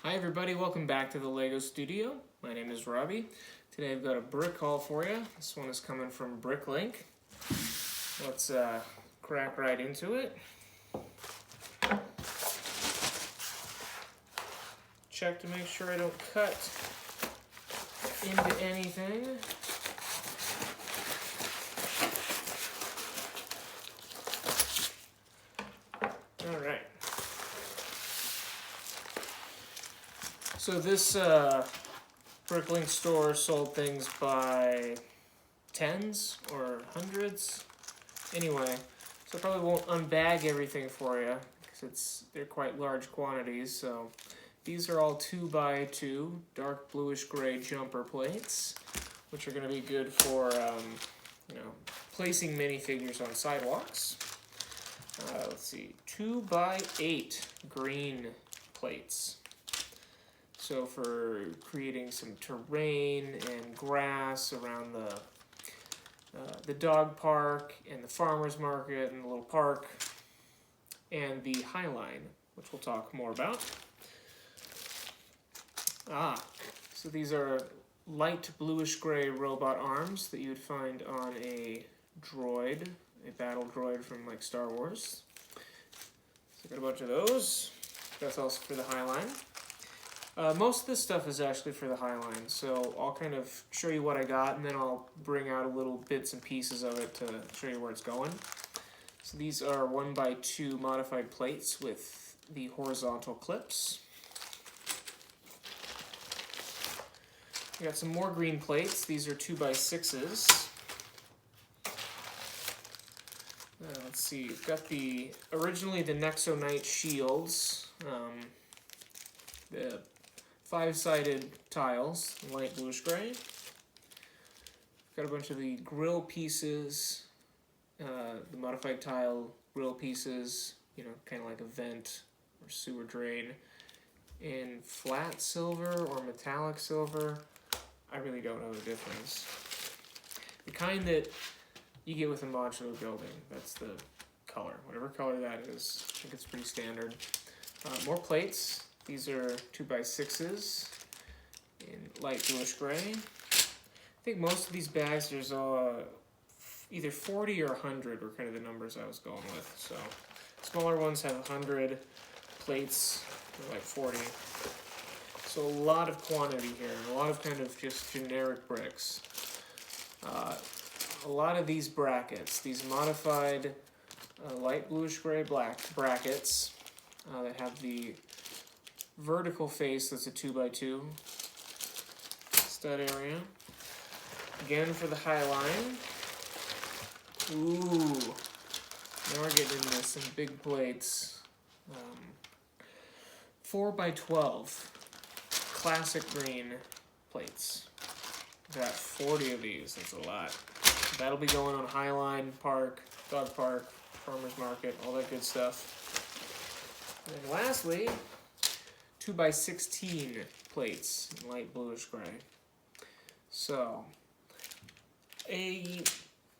Hi everybody, welcome back to the Lego Studio. My name is Robbie. Today I've got a brick haul for you. This one is coming from Bricklink. Let's crack right into it. Check to make sure I don't cut into anything. Alright. So this Bricklink store sold things by tens or hundreds. Anyway, so I probably won't unbag everything for you because they're quite large quantities. So these are all 2x2 dark bluish gray jumper plates, which are going to be good for placing minifigures on sidewalks. Let's see, 2x8 green plates. So for creating some terrain and grass around the dog park and the farmer's market and the little park and the Highline, which we'll talk more about. So these are light bluish gray robot arms that you would find on a droid, a battle droid from like Star Wars. So I got a bunch of those. That's also for the Highline. Most of this stuff is actually for the Highline, so I'll kind of show you what I got, and then I'll bring out a little bits and pieces of it to show you where it's going. So these are 1x2 modified plates with the horizontal clips. We got some more green plates. These are 2x6s. Let's see, we've got originally the Nexo Knight shields, the 5-sided tiles, light bluish gray. Got a bunch of the grill pieces, the modified tile grill pieces, kind of like a vent or sewer drain, in flat silver or metallic silver. I really don't know the difference. The kind that you get with a modular building, that's the color. Whatever color that is, I think it's pretty standard. More plates. These are 2x6s in light bluish gray. I think most of these bags, there's either 40 or 100 were kind of the numbers I was going with. So smaller ones have 100, plates are like 40. So a lot of quantity here, and a lot of kind of just generic bricks. A lot of these brackets, these modified light bluish gray black brackets that have the vertical face that's a 2x2 stud area. Again for the Highline. Ooh, now we're getting into some big plates. 4x12 classic green plates. Got 40 of these, that's a lot. That'll be going on Highline, park, dog park, farmer's market, all that good stuff. And then lastly, 2x16 plates in light bluish gray. So, a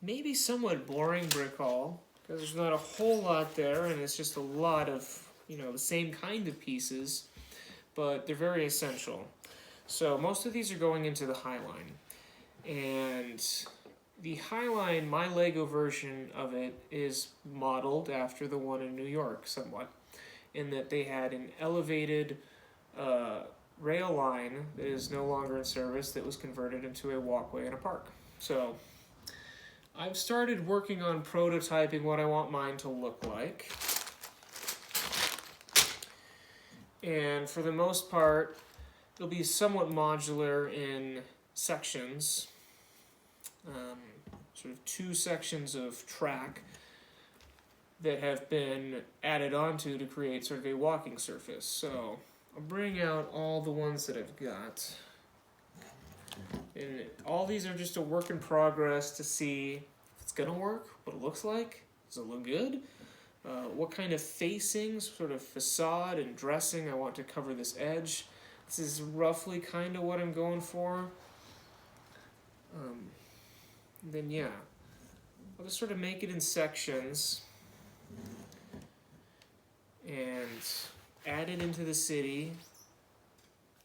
maybe somewhat boring brick haul, because there's not a whole lot there, and it's just a lot of, the same kind of pieces, but they're very essential. So most of these are going into the Highline. And the Highline, my Lego version of it, is modeled after the one in New York somewhat, in that they had an elevated rail line that is no longer in service that was converted into a walkway in a park. So I've started working on prototyping what I want mine to look like. And for the most part, it'll be somewhat modular in sections. Sort of 2 sections of track that have been added onto to create sort of a walking surface. So I'll bring out all the ones that I've got. And all these are just a work in progress to see if it's going to work, what it looks like, does it look good, what kind of facings, sort of facade and dressing I want to cover this edge. This is roughly kind of what I'm going for. Then yeah, I'll just sort of make it in sections and add it into the city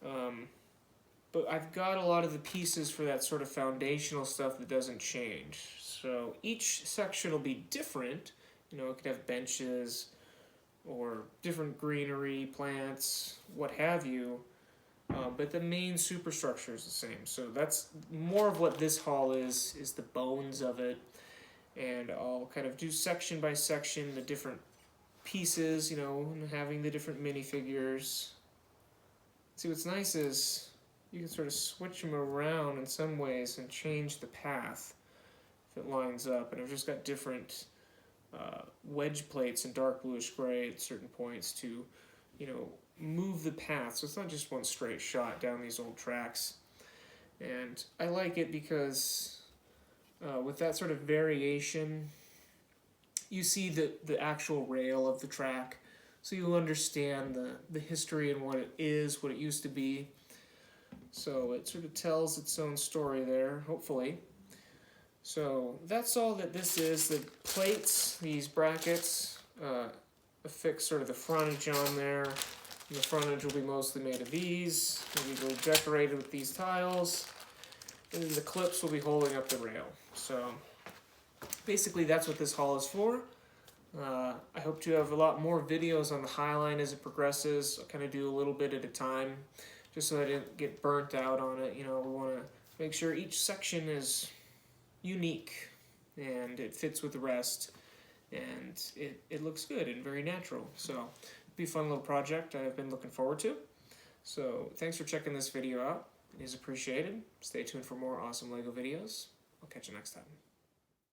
But I've got a lot of the pieces for that sort of foundational stuff that doesn't change. So each section will be different. You know, it could have benches or different greenery, plants, what have you. But the main superstructure is the same. So that's more of what this haul is the bones of it. And I'll kind of do section by section the different pieces, you know, and having the different minifigures. See, what's nice is you can sort of switch them around in some ways and change the path if it lines up. And I've just got different wedge plates in dark bluish gray at certain points to, you know, move the path. So it's not just one straight shot down these old tracks. And I like it because with that sort of variation, you see the actual rail of the track. So you understand the history and what it is, what it used to be. So it sort of tells its own story there, hopefully. So that's all that this is. The plates, these brackets, affix sort of the frontage on there. And the frontage will be mostly made of these. Maybe decorated with these tiles. And then the clips will be holding up the rail. So basically that's what this haul is for. I hope to have a lot more videos on the Highline as it progresses. I'll kind of do a little bit at a time, just so I didn't get burnt out on it. You know, we want to make sure each section is unique and it fits with the rest, and it looks good and very natural. So it'll be a fun little project I've been looking forward to. So thanks for checking this video out. It is appreciated. Stay tuned for more awesome LEGO videos. I'll catch you next time.